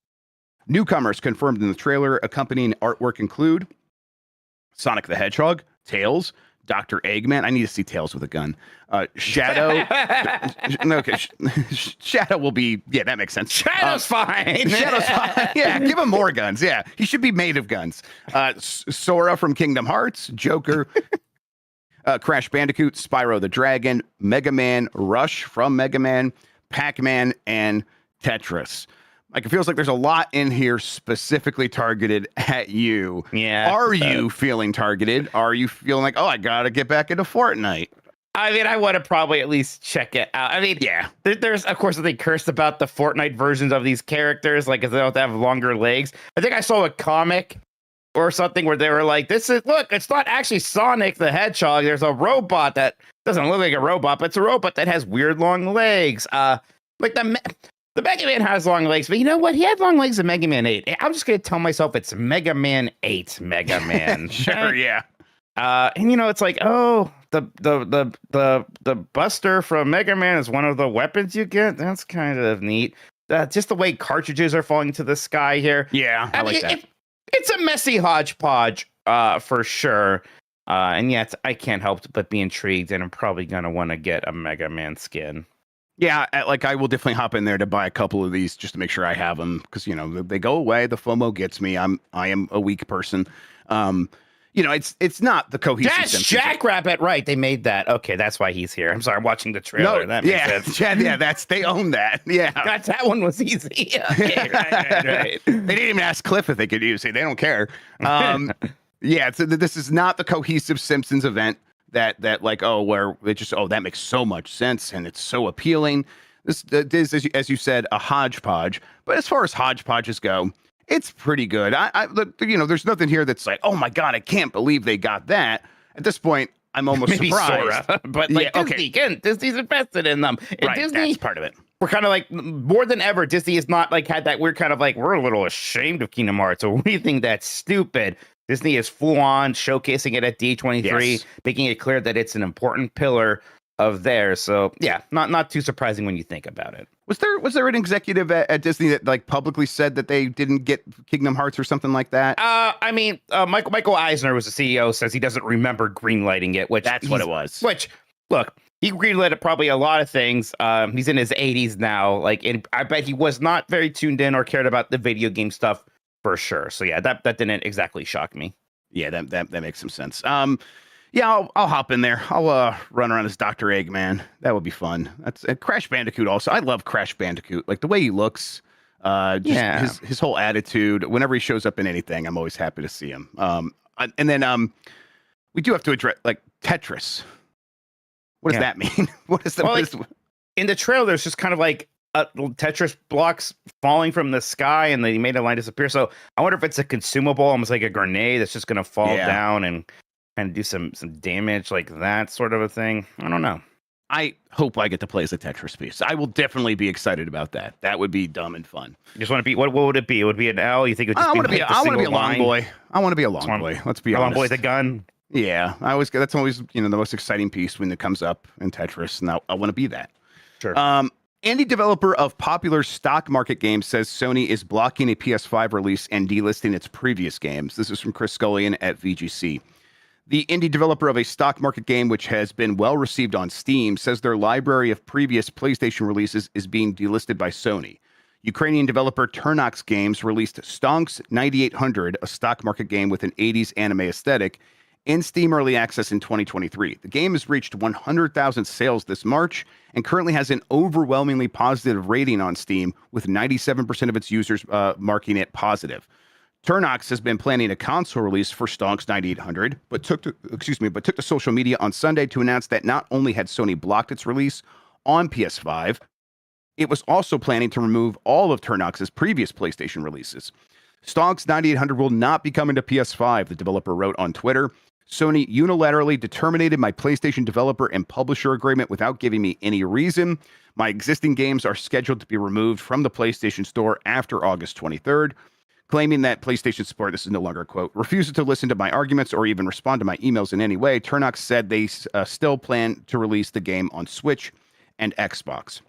Newcomers confirmed in the trailer accompanying artwork include Sonic the Hedgehog, Tails, Dr. Eggman. I need to see Tails with a gun. Shadow. Okay, Shadow will be. Yeah, that makes sense. Shadow's fine. Shadow's fine. Yeah, give him more guns. Yeah, he should be made of guns. Sora from Kingdom Hearts, Joker, Crash Bandicoot, Spyro the Dragon, Mega Man, Rush from Mega Man, Pac-Man, and Tetris. Like, it feels like there's a lot in here specifically targeted at you. Yeah. Are you feeling targeted? Are you feeling like, oh, I gotta get back into Fortnite? I mean, I want to probably at least check it out. I mean, yeah, there's, of course, they cursed about the Fortnite versions of these characters, like, if they don't have longer legs. I think I saw a comic or something where they were like, look, it's not actually Sonic the Hedgehog. There's a robot that doesn't look like a robot, but it's a robot that has weird long legs. Like the Mega Man has long legs, but you know what? He had long legs in Mega Man 8. I'm just going to tell myself it's Mega Man 8 Mega Man. Sure, yeah. And you know, it's like, oh, the Buster from Mega Man is one of the weapons you get. That's kind of neat. Just the way cartridges are falling to the sky here. Yeah, I like that. It's a messy hodgepodge, for sure. And yet, I can't help but be intrigued, and I'm probably going to want to get a Mega Man skin. Yeah, like, I will definitely hop in there to buy a couple of these just to make sure I have them, because, you know, they go away. The FOMO gets me. I am a weak person. You know, it's not the cohesive. That's Simpsons. Jackrabbit, right? They made that. Okay, that's why he's here. I'm sorry, I'm watching the trailer. No, that makes sense. Yeah, they own that. Yeah, that one was easy. Okay, right. They didn't even ask Cliff if they could use it. They don't care. Yeah, this is not the cohesive Simpsons event that like, oh, where they just, oh, that makes so much sense and it's so appealing. This is, as you said, a hodgepodge. But as far as hodgepodges go, it's pretty good. You know, there's nothing here that's like, oh my God, I can't believe they got that. At this point, I'm almost maybe surprised. Sora, but like, yeah, Disney, again, Disney's invested in them. And right, Disney, that's part of it. We're kind of like, more than ever, Disney has not like had that. We're kind of like, we're a little ashamed of Kingdom Hearts, or we think that's stupid. Disney is full on showcasing it at D23, yes, making it clear that it's an important pillar of theirs. So yeah, not too surprising when you think about it. Was there an executive at Disney that like publicly said that they didn't get Kingdom Hearts or something like that? I mean, Michael Eisner was the CEO, says he doesn't remember greenlighting it, which that's what it was. Which, look, he greenlit probably a lot of things. He's in his 80s now. Like, and I bet he was not very tuned in or cared about the video game stuff for sure. So yeah, that didn't exactly shock me. Yeah, that makes some sense. Yeah, I'll hop in there. I'll run around as Dr. Eggman. That would be fun. That's Crash Bandicoot also. I love Crash Bandicoot. Like the way he looks, his whole attitude. Whenever he shows up in anything, I'm always happy to see him. And then we do have to address like Tetris. What does that mean? What is the in the trailer? There's just kind of like Tetris blocks falling from the sky, and they made a line disappear. So I wonder if it's a consumable, almost like a grenade that's just going to fall down and kind of do some damage, like that sort of a thing. I don't know. I hope I get to play as a Tetris piece. I will definitely be excited about that. That would be dumb and fun. You just want to be, what would it be? It would be an L? You think it would just I want to be a long boy. I want to be a long boy. Let's be honest. Long boy with a gun. Yeah, that's always, you know, the most exciting piece when it comes up in Tetris, and I want to be that. Sure. Indie developer of popular stock market games says Sony is blocking a PS5 release and delisting its previous games. This is from Chris Scullion at VGC. The indie developer of a stock market game, which has been well received on Steam, says their library of previous PlayStation releases is being delisted by Sony. Ukrainian developer Turnox Games released Stonks 9800, a stock market game with an 80s anime aesthetic, in Steam Early Access in 2023. The game has reached 100,000 sales this March and currently has an overwhelmingly positive rating on Steam, with 97% of its users marking it positive. Turnox has been planning a console release for Stonks 9800, but took to social media on Sunday to announce that not only had Sony blocked its release on PS5, it was also planning to remove all of Turnox's previous PlayStation releases. Stonks 9800 will not be coming to PS5, the developer wrote on Twitter. Sony unilaterally terminated my PlayStation developer and publisher agreement without giving me any reason. My existing games are scheduled to be removed from the PlayStation Store after August 23rd. Claiming that PlayStation support, this is no longer a quote, refuses to listen to my arguments or even respond to my emails in any way, Turnox said they still plan to release the game on Switch and Xbox.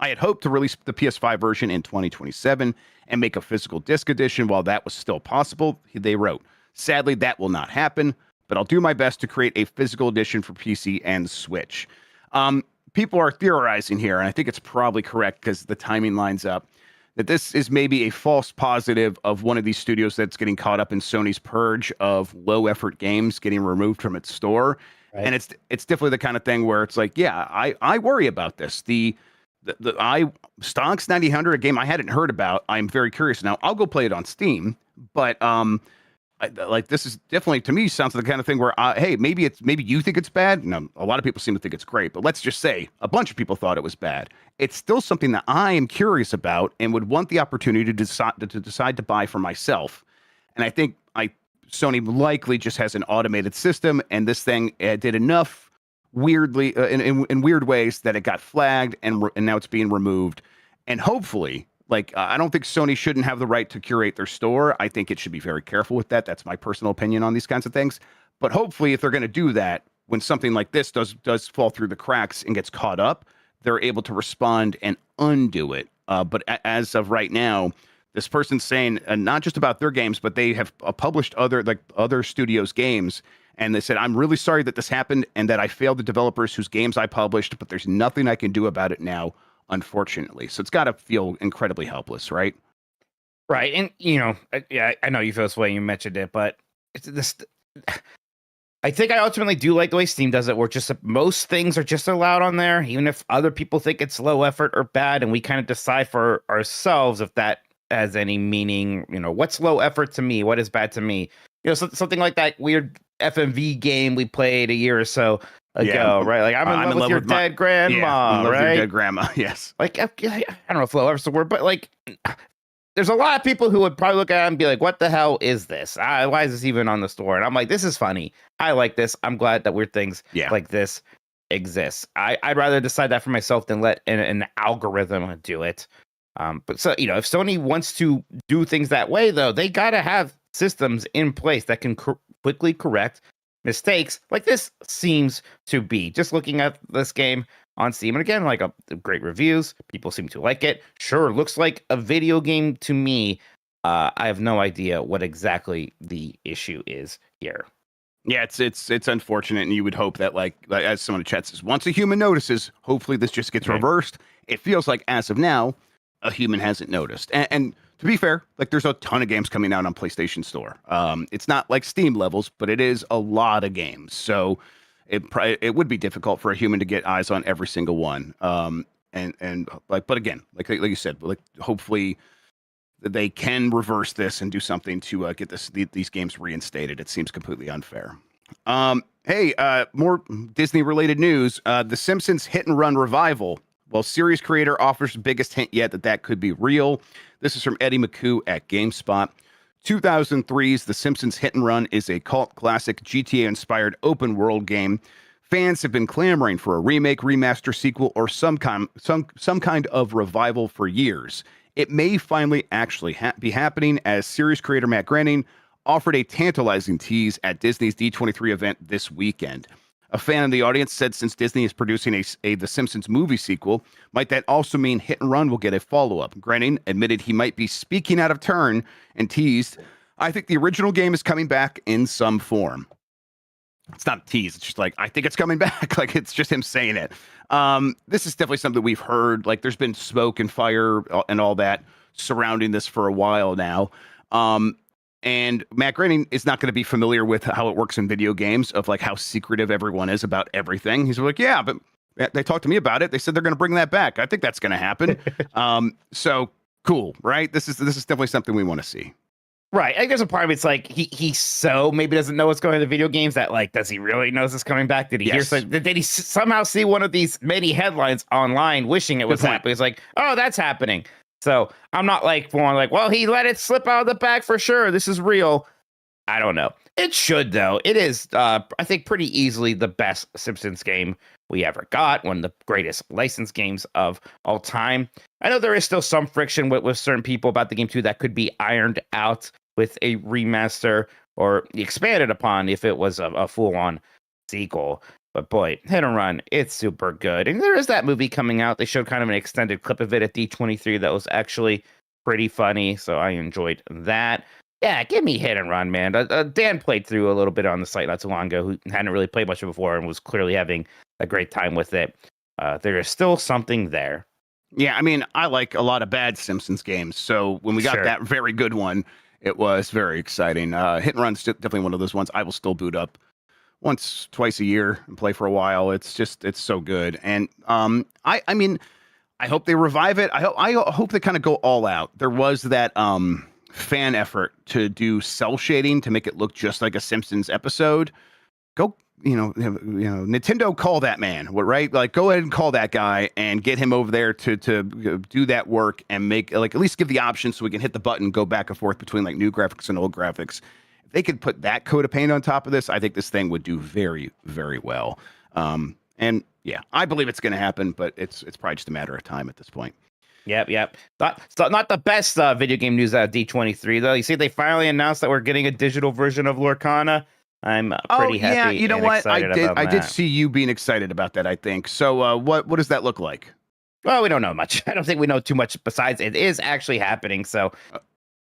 I had hoped to release the PS5 version in 2027 and make a physical disc edition while that was still possible, they wrote. Sadly, that will not happen, but I'll do my best to create a physical edition for PC and Switch. People are theorizing here, and I think it's probably correct because the timing lines up, that this is maybe a false positive of one of these studios that's getting caught up in Sony's purge of low-effort games getting removed from its store. Right. And it's definitely the kind of thing where it's like, yeah, I worry about this. The Stonks 9000, a game I hadn't heard about. I'm very curious now. I'll go play it on Steam, but this is definitely, to me, sounds like the kind of thing where, hey, maybe you think it's bad. No, a lot of people seem to think it's great, but let's just say a bunch of people thought it was bad. It's still something that I am curious about and would want the opportunity to decide to buy for myself. And I think Sony likely just has an automated system, and this thing did enough weirdly in weird ways that it got flagged, and now it's being removed. And hopefully, I don't think Sony shouldn't have the right to curate their store. I think it should be very careful with that. That's my personal opinion on these kinds of things. But hopefully, if they're going to do that, when something like this does fall through the cracks and gets caught up, they're able to respond and undo it. But as of right now, this person's saying not just about their games, but they have published other studios' games. And they said, I'm really sorry that this happened and that I failed the developers whose games I published, but there's nothing I can do about it now, unfortunately. So it's got to feel incredibly helpless, right? Right. And, yeah, I know you feel this way. You mentioned it, but it's this. I think I ultimately do like the way Steam does it, where just most things are just allowed on there, even if other people think it's low effort or bad, and we kind of decide for ourselves if that has any meaning. What's low effort to me? What is bad to me? Something like that weird FMV game we played a year or so ago, right? Like, I'm in love with your dead grandma, right? With your dead grandma, yes. Like, I don't know if low effort's the word, but there's a lot of people who would probably look at it and be like, what the hell is this? Why is this even on the store? And I'm like, this is funny. I like this. I'm glad that weird things like this exist. I'd rather decide that for myself than let an algorithm do it. But so, if Sony wants to do things that way, though, they got to have systems in place that can quickly correct mistakes like this seems to be. Just looking at this game on Steam, and again, great reviews, people seem to like it. Sure, looks like a video game to me. I have no idea what exactly the issue is here. Yeah, it's unfortunate, and you would hope that, as someone in chat says, once a human notices, hopefully this just gets reversed. It feels like, as of now, a human hasn't noticed. And to be fair, there's a ton of games coming out on PlayStation Store. It's not like Steam levels, but it is a lot of games. So it would be difficult for a human to get eyes on every single one. But again, like you said, hopefully they can reverse this and do something to get these games reinstated. It seems completely unfair. Hey, more Disney-related news. The Simpsons Hit and Run revival. Well, series creator offers the biggest hint yet that could be real. This is from Eddie McCoo at GameSpot. 2003's The Simpsons Hit and Run is a cult classic GTA-inspired open-world game. Fans have been clamoring for a remake, remaster, sequel, or some kind of revival for years. It may finally actually be happening, as series creator Matt Groening offered a tantalizing tease at Disney's D23 event this weekend. A fan in the audience said, since Disney is producing a The Simpsons movie sequel, might that also mean Hit and Run will get a follow-up? Groening admitted he might be speaking out of turn and teased, I think the original game is coming back in some form. It's not a tease. It's just I think it's coming back. It's just him saying it. This is definitely something we've heard. There's been smoke and fire and all that surrounding this for a while now. And Matt Groening is not going to be familiar with how it works in video games, of how secretive everyone is about everything. He's like, yeah, but they talked to me about it. They said they're going to bring that back. I think that's going to happen. So cool, right? This is definitely something we want to see. Right. I guess a part of it's he so maybe doesn't know what's going on in the video games that does he really know this coming back? Did he hear did he somehow see one of these many headlines online wishing it was happening? It's oh, that's happening. So I'm not well, he let it slip out of the bag for sure. This is real. I don't know. It should, though. It is, I think, pretty easily the best Simpsons game we ever got. One of the greatest licensed games of all time. I know there is still some friction with certain people about the game, too, that could be ironed out with a remaster or expanded upon if it was a full-on sequel. But boy, Hit and Run, it's super good. And there is that movie coming out. They showed kind of an extended clip of it at D23 that was actually pretty funny. So I enjoyed that. Yeah, give me Hit and Run, man. Dan played through a little bit on the site not too long ago, who hadn't really played much before and was clearly having a great time with it. There is still something there. Yeah, I mean, I like a lot of bad Simpsons games. So when we got that very good one, it was very exciting. Hit and Run's definitely one of those ones I will still boot up once, twice a year and play for a while. It's so good. And I mean, I hope they revive it. I hope they kind of go all out. There was that fan effort to do cell shading to make it look just like a Simpsons episode. Go, Nintendo, call that man, right? Like, go ahead and call that guy and get him over there to do that work and make, like, at least give the option so we can hit the button, go back and forth between like new graphics and old graphics. They could put that coat of paint on top of this, I think this thing would do very, very well. And yeah, I believe it's going to happen, but it's probably just a matter of time at this point. Yep. Not the best video game news out of D23, though. You see, they finally announced that we're getting a digital version of Lorcana. I'm pretty happy. Yeah, you know what? I did that. see you being excited about that, I think. So what does that look like? Well, we don't know much. I don't think we know too much besides it is actually happening. So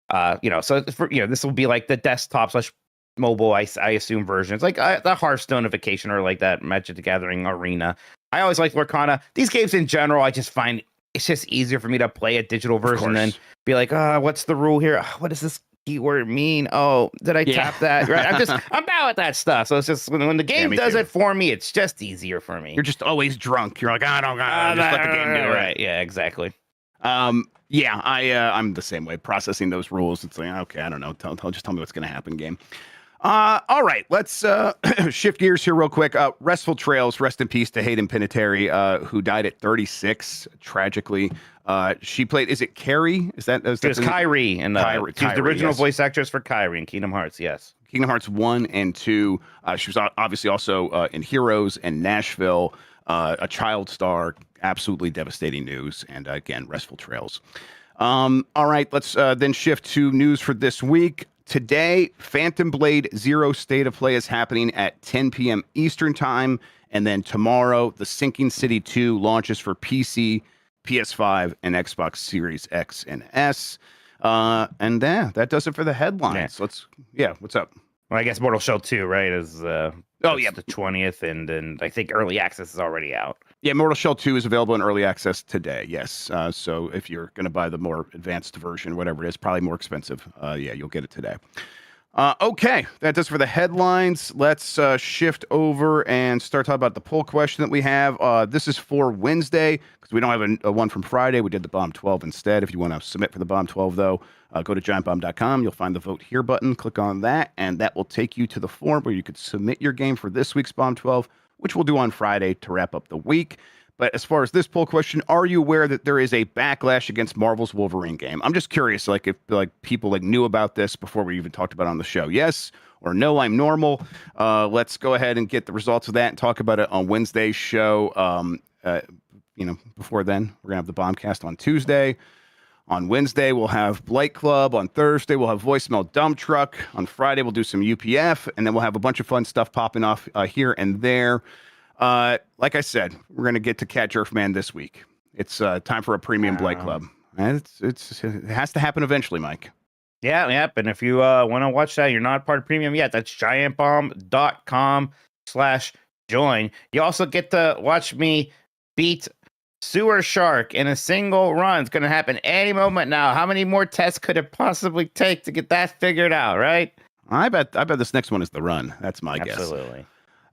this will be like the desktop / mobile, I assume, versions, like the Hearthstone-ification or like that Magic the Gathering arena. I always like Lorcana. These games in general, I just find it's just easier for me to play a digital version than be like, what's the rule here? What does this keyword mean? Oh, did I tap that? Right. I'm bad with that stuff. So it's just when the game does it for me, it's just easier for me. You're just always drunk. You're like, I don't just let the game do it. Right. Yeah, exactly. Yeah, I'm the same way. Processing those rules, it's like, okay, I don't know. Just tell me what's going to happen, game. All right, let's shift gears here real quick. Restful Trails, rest in peace to Hayden Panettiere, who died at 36, tragically. She played, is it Carrie? It was Kyrie, and she's the original voice actress for Kyrie in Kingdom Hearts, yes. Kingdom Hearts 1 and 2. She was obviously also in Heroes and Nashville, a child star. Absolutely devastating news. And again, Restful Trails. All right, let's then shift to news for this week. Today, Phantom Blade Zero State of Play is happening at 10 p.m. Eastern Time. And then tomorrow, The Sinking City 2 launches for PC, PS5, and Xbox Series X and S. And that does it for the headlines. What's up? Well, I guess Mortal Shell 2, right, is the 20th, and I think early access is already out. Yeah, Mortal Shell 2 is available in early access today, yes. So if you're going to buy the more advanced version, whatever it is, probably more expensive, you'll get it today. Okay, that does for the headlines. Let's shift over and start talking about the poll question that we have. This is for Wednesday, because we don't have a one from Friday. We did the Bomb 12 instead. If you want to submit for the Bomb 12, though, go to giantbomb.com. You'll find the Vote Here button. Click on that, and that will take you to the form where you could submit your game for this week's Bomb 12, which we'll do on Friday to wrap up the week. But as far as this poll question, are you aware that there is a backlash against Marvel's Wolverine game? I'm just curious, if people knew about this before we even talked about it on the show. Yes or no, I'm normal. Let's go ahead and get the results of that and talk about it on Wednesday's show. Before then, we're going to have the Bombcast on Tuesday. On Wednesday, we'll have Blight Club. On Thursday, we'll have Voicemail Dump Truck. On Friday, we'll do some UPF. And then we'll have a bunch of fun stuff popping off here and there. Like I said, we're going to get to Catch Earthman this week. It's time for a premium Blight Club. And it has to happen eventually, Mike. Yeah. And if you want to watch that, you're not part of premium yet. That's giantbomb.com/join. You also get to watch me beat Sewer Shark in a single run. It's going to happen any moment now. How many more tests could it possibly take to get that figured out, right? I bet this next one is the run. That's my guess. Absolutely.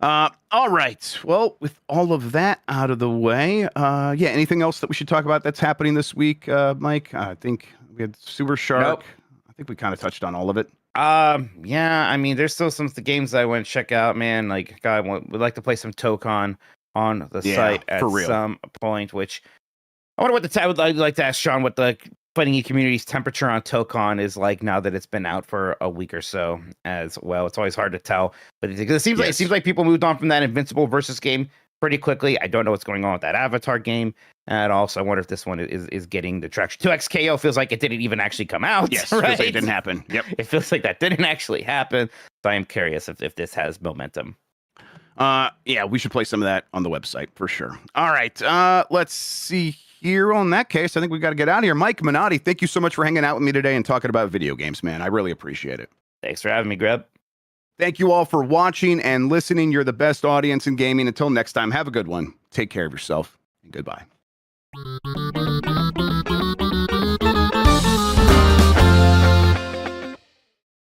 All right. Well, with all of that out of the way, anything else that we should talk about that's happening this week, Mike? I think we had Sewer Shark. Nope. I think we kind of touched on all of it. I mean, there's still some games I want to check out, man. Like, God, would like to play some Tokon on the site at some point, which I wonder what I would like to ask Sean what the fighting community's temperature on Tokon is like now that it's been out for a week or so as well. It's always hard to tell, but it seems like people moved on from that Invincible versus game pretty quickly. I don't know what's going on with that Avatar game at all, so I wonder if this one is getting the traction. 2XKO feels like it didn't even actually come out. Yes, right? Feels like it didn't happen. Yep. It feels like that didn't actually happen, so I am curious if this has momentum. Yeah, we should play some of that on the website for sure. All right, let's see here. On that case, I think we got to get out of here. Mike Minotti, thank you so much for hanging out with me today and talking about video games, man. I really appreciate it. Thanks for having me, Grubb. Thank you all for watching and listening. You're the best audience in gaming. Until next time, have a good one. Take care of yourself, and goodbye.